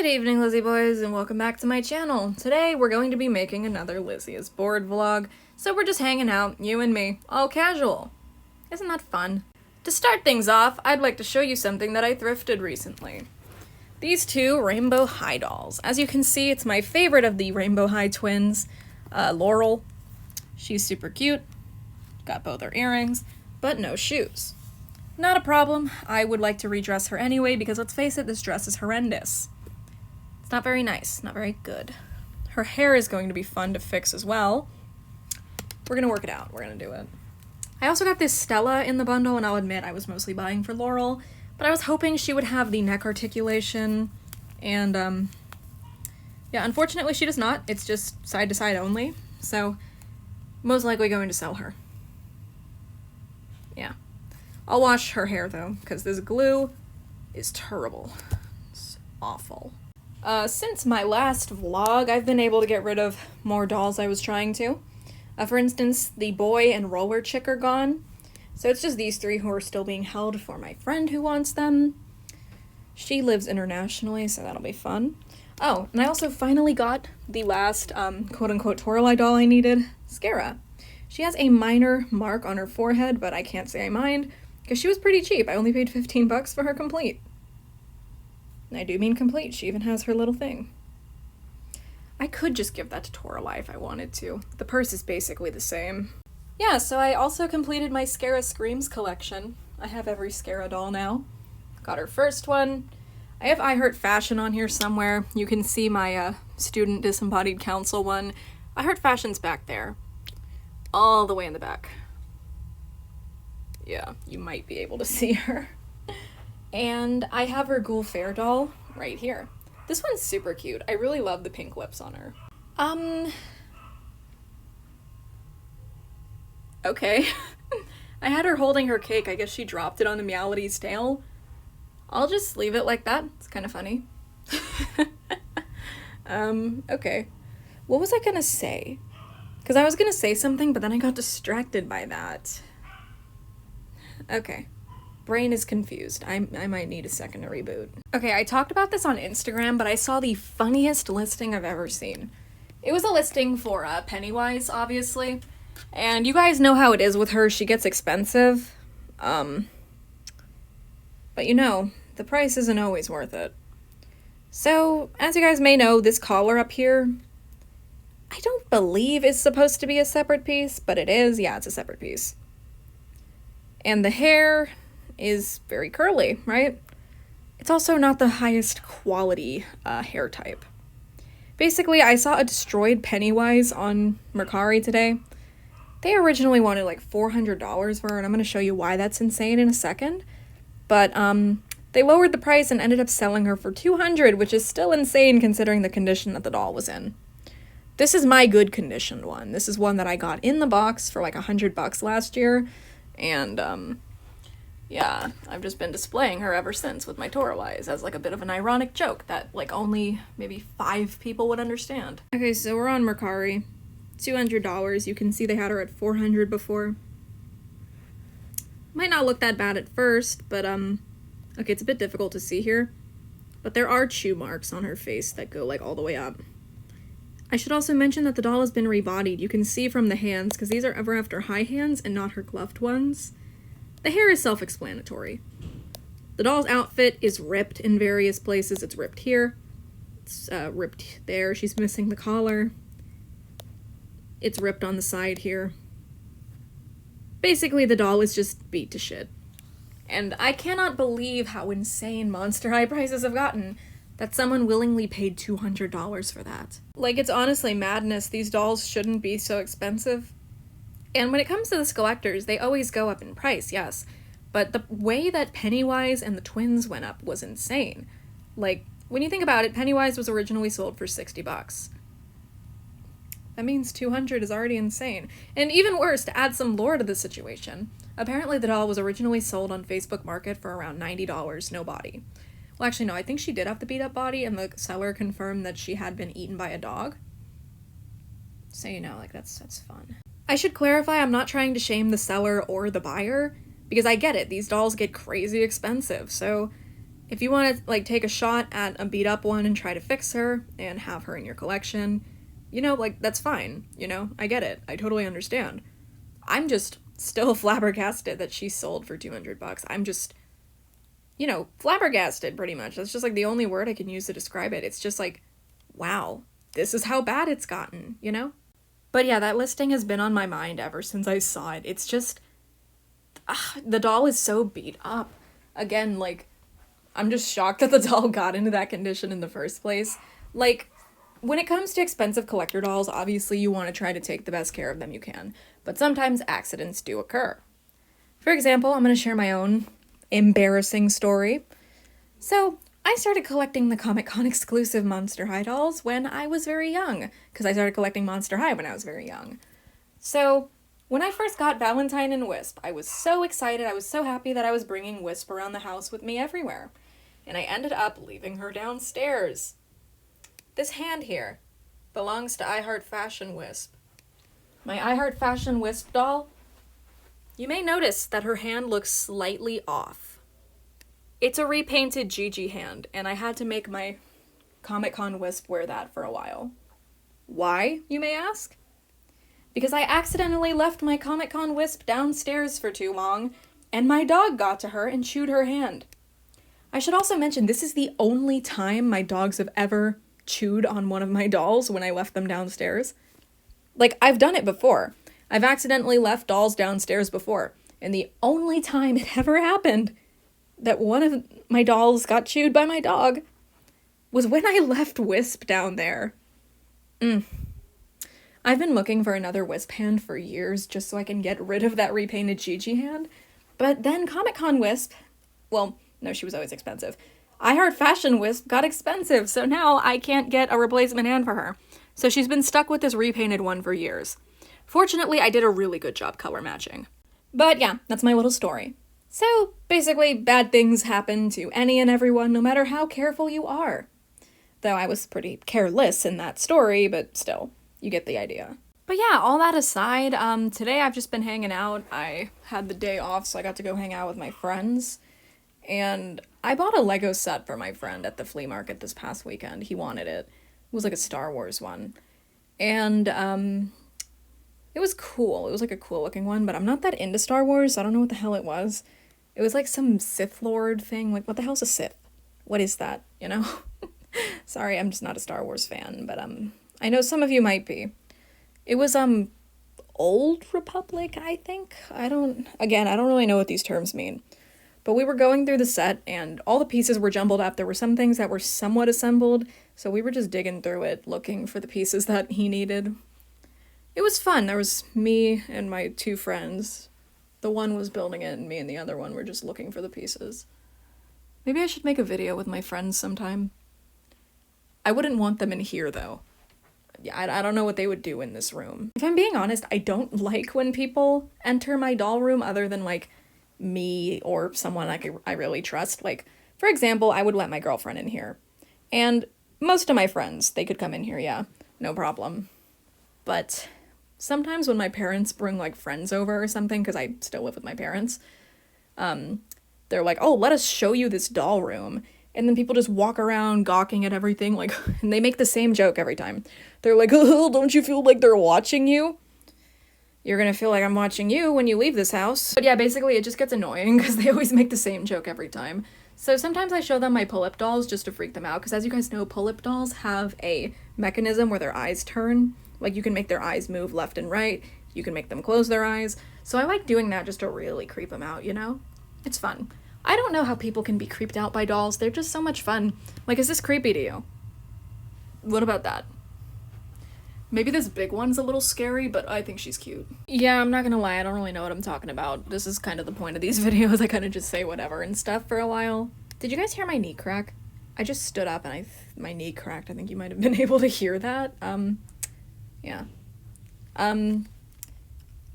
Good evening, Lizzie boys, and welcome back to my channel. Today, we're going to be making another Lizzie is Bored vlog, so we're just hanging out, you and me, all casual. Isn't that fun? To start things off, I'd like to show you something that I thrifted recently. These two Rainbow High dolls. As you can see, it's my favorite of the Rainbow High twins, Laurel. She's super cute, got both her earrings, but no shoes. Not a problem, I would like to redress her anyway, because let's face it, this dress is horrendous. It's not very nice, not very good. Her hair is going to be fun to fix as well. We're gonna work it out, we're gonna do it. I also got this Stella in the bundle, and I'll admit I was mostly buying for Laurel, but I was hoping she would have the neck articulation, and yeah, unfortunately she does not. It's just side to side only, so most likely going to sell her. Yeah. I'll wash her hair though, because this glue is terrible. It's awful. Since my last vlog, I've been able to get rid of more dolls I was trying to. For instance, the boy and roller chick are gone. So it's just these three who are still being held for my friend who wants them. She lives internationally, so that'll be fun. Oh, and I also finally got the last, quote-unquote Toralei doll I needed, Scara. She has a minor mark on her forehead, but I can't say I mind, because she was pretty cheap. I only paid 15 bucks for her complete. And I do mean complete. She even has her little thing. I could just give that to Toralei if I wanted to. The purse is basically the same. Yeah, so I also completed my Scara Screams collection. I have every Scara doll now. Got her first one. I have I Heart Fashion on here somewhere. You can see my Student Disembodied Council one. I Heart Fashion's back there. All the way in the back. Yeah, you might be able to see her. And I have her Ghoul Fair doll right here. This one's super cute. I really love the pink lips on her. Okay. I had her holding her cake. I guess she dropped it on the Meowlity's tail. I'll just leave it like that. It's kind of funny. Okay. What was I gonna say? Because I was gonna say something, but then I got distracted by that. Okay. Brain is confused. I might need a second to reboot. Okay, I talked about this on Instagram, but I saw the funniest listing I've ever seen. It was a listing for Pennywise, obviously. And you guys know how it is with her. She gets expensive. But you know, the price isn't always worth it. So, as you guys may know, this collar up here, I don't believe is supposed to be a separate piece, but it is. Yeah, it's a separate piece. And the hair is very curly, right? It's also not the highest quality hair type. Basically, I saw a destroyed Pennywise on Mercari today. They originally wanted like $400 for her, and I'm going to show you why that's insane in a second. But they lowered the price and ended up selling her for $200, which is still insane considering the condition that the doll was in. This is my good conditioned one. This is one that I got in the box for like $100 last year, and yeah, I've just been displaying her ever since with my Toraleis as like a bit of an ironic joke that like only maybe 5 people would understand. Okay, so we're on Mercari. $200. You can see they had her at $400 before. Might not look that bad at first, but okay, it's a bit difficult to see here, but there are chew marks on her face that go like all the way up. I should also mention that the doll has been rebodied. You can see from the hands, because these are ever after high hands and not her gloved ones. The hair is self-explanatory. The doll's outfit is ripped in various places. It's ripped here. It's ripped there. She's missing the collar. It's ripped on the side here. Basically, the doll is just beat to shit. And I cannot believe how insane Monster High prices have gotten that someone willingly paid $200 for that. Like, it's honestly madness. These dolls shouldn't be so expensive. And when it comes to the collectors, they always go up in price, yes. But the way that Pennywise and the twins went up was insane. Like, when you think about it, Pennywise was originally sold for $60. That means $200 is already insane. And even worse, to add some lore to the situation, apparently the doll was originally sold on Facebook Market for around $90, no body. Well, actually, no, I think she did have the beat-up body, and the seller confirmed that she had been eaten by a dog. So, you know, like, that's fun. I should clarify, I'm not trying to shame the seller or the buyer, because I get it, these dolls get crazy expensive, so If you want to, like, take a shot at a beat up one and try to fix her and have her in your collection, you know, like, that's fine, you know? I get it. I totally understand. I'm just still flabbergasted that she sold for $200. I'm just, you know, flabbergasted, pretty much. That's just, like, the only word I can use to describe it. It's just, like, wow, this is how bad it's gotten, you know? But yeah, that listing has been on my mind ever since I saw it. It's just, the doll is so beat up. Again, like, I'm just shocked that the doll got into that condition in the first place. Like, when it comes to expensive collector dolls, obviously you want to try to take the best care of them you can, but sometimes accidents do occur. For example, I'm going to share my own embarrassing story. So, I started collecting the Comic-Con exclusive Monster High dolls when I was very young, because I started collecting Monster High when I was very young. So, when I first got Valentine and Wisp, I was so excited, I was so happy that I was bringing Wisp around the house with me everywhere. And I ended up leaving her downstairs. This hand here belongs to I Heart Fashion Wisp. My I Heart Fashion Wisp doll, you may notice that her hand looks slightly off. It's a repainted Gigi hand, and I had to make my Comic-Con Wisp wear that for a while. Why, you may ask? Because I accidentally left my Comic-Con Wisp downstairs for too long, and my dog got to her and chewed her hand. I should also mention, this is the only time my dogs have ever chewed on one of my dolls when I left them downstairs. Like, I've done it before. I've accidentally left dolls downstairs before, and the only time it ever happened that one of my dolls got chewed by my dog was when I left Wisp down there. I've been looking for another Wisp hand for years just so I can get rid of that repainted Gigi hand, but then Comic-Con Wisp, well, no, she was always expensive. I Heart Fashion Wisp got expensive, so now I can't get a replacement hand for her. So she's been stuck with this repainted one for years. Fortunately, I did a really good job color matching. But yeah, that's my little story. So, basically, bad things happen to any and everyone, no matter how careful you are. Though I was pretty careless in that story, but still, you get the idea. But yeah, all that aside, today I've just been hanging out. I had the day off, so I got to go hang out with my friends. And I bought a Lego set for my friend at the flea market this past weekend. He wanted it. It was like a Star Wars one. And, it was cool. It was like a cool looking one, but I'm not that into Star Wars, so I don't know what the hell it was. It was like some Sith Lord thing. Like, what the hell's a Sith? What is that, you know? Sorry, I'm just not a Star Wars fan, but, I know some of you might be. It was, Old Republic, I think? I don't really know what these terms mean. But we were going through the set, and all the pieces were jumbled up. There were some things that were somewhat assembled, so we were just digging through it, looking for the pieces that he needed. It was fun. There was me and my two friends. The one was building it, and me and the other one were just looking for the pieces. Maybe I should make a video with my friends sometime. I wouldn't want them in here, though. Yeah, I don't know what they would do in this room. If I'm being honest, I don't like when people enter my doll room other than, like, me or someone I really trust. Like, for example, I would let my girlfriend in here. And most of my friends, they could come in here, yeah, no problem. But sometimes when my parents bring, like, friends over or something, because I still live with my parents, they're like, oh, let us show you this doll room. And then people just walk around gawking at everything, like, and they make the same joke every time. They're like, oh, don't you feel like they're watching you? You're gonna feel like I'm watching you when you leave this house. But yeah, basically it just gets annoying because they always make the same joke every time. So sometimes I show them my pull-up dolls just to freak them out, because as you guys know, pull-up dolls have a mechanism where their eyes turn. Like, you can make their eyes move left and right, you can make them close their eyes. So I like doing that just to really creep them out, you know? It's fun. I don't know how people can be creeped out by dolls. They're just so much fun. Like, is this creepy to you? What about that? Maybe this big one's a little scary, but I think she's cute. Yeah, I'm not gonna lie, I don't really know what I'm talking about. This is kind of the point of these videos. I kind of just say whatever and stuff for a while. Did you guys hear my knee crack? I just stood up and my knee cracked. I think you might have been able to hear that. Yeah.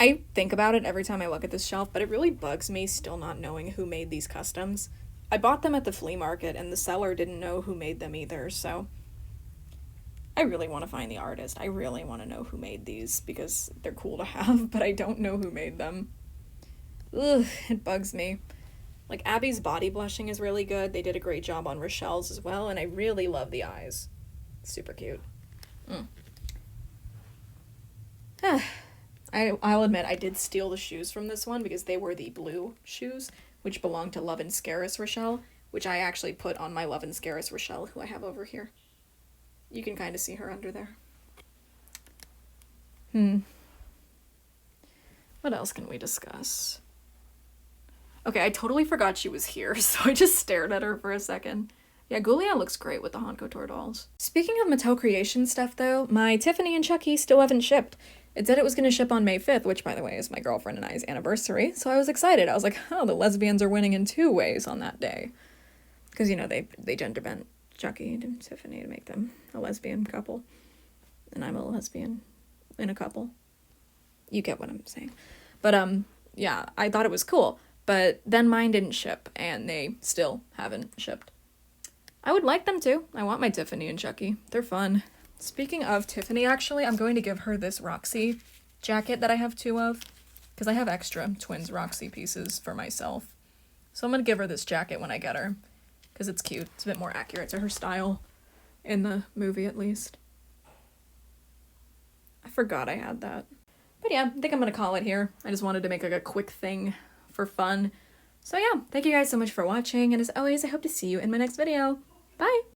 I think about it every time I look at this shelf, but it really bugs me still not knowing who made these customs. I bought them at the flea market, and the seller didn't know who made them either, so I really want to find the artist. I really want to know who made these, because they're cool to have, but I don't know who made them. Ugh, it bugs me. Like, Abby's body blushing is really good. They did a great job on Rochelle's as well, and I really love the eyes. Super cute. I'll admit, I did steal the shoes from this one because they were the blue shoes, which belong to Love and Scaris Rochelle, which I actually put on my Love and Scaris Rochelle, who I have over here. You can kind of see her under there. What else can we discuss? Okay, I totally forgot she was here, so I just stared at her for a second. Yeah, Gulia looks great with the Han Couture dolls. Speaking of Mattel Creation stuff, though, my Tiffany and Chucky still haven't shipped. It said it was going to ship on May 5th, which, by the way, is my girlfriend and I's anniversary, so I was excited. I was like, oh, the lesbians are winning in 2 ways on that day. Because, you know, they gender bent Chucky and Tiffany to make them a lesbian couple. And I'm a lesbian in a couple. You get what I'm saying. But, yeah, I thought it was cool. But then mine didn't ship, and they still haven't shipped. I would like them to. I want my Tiffany and Chucky. They're fun. Speaking of Tiffany, actually, I'm going to give her this Roxy jacket that I have 2 of. Because I have extra twins Roxy pieces for myself. So I'm going to give her this jacket when I get her. Because it's cute. It's a bit more accurate to her style. In the movie, at least. I forgot I had that. But yeah, I think I'm going to call it here. I just wanted to make like a quick thing for fun. So yeah, thank you guys so much for watching. And as always, I hope to see you in my next video. Bye!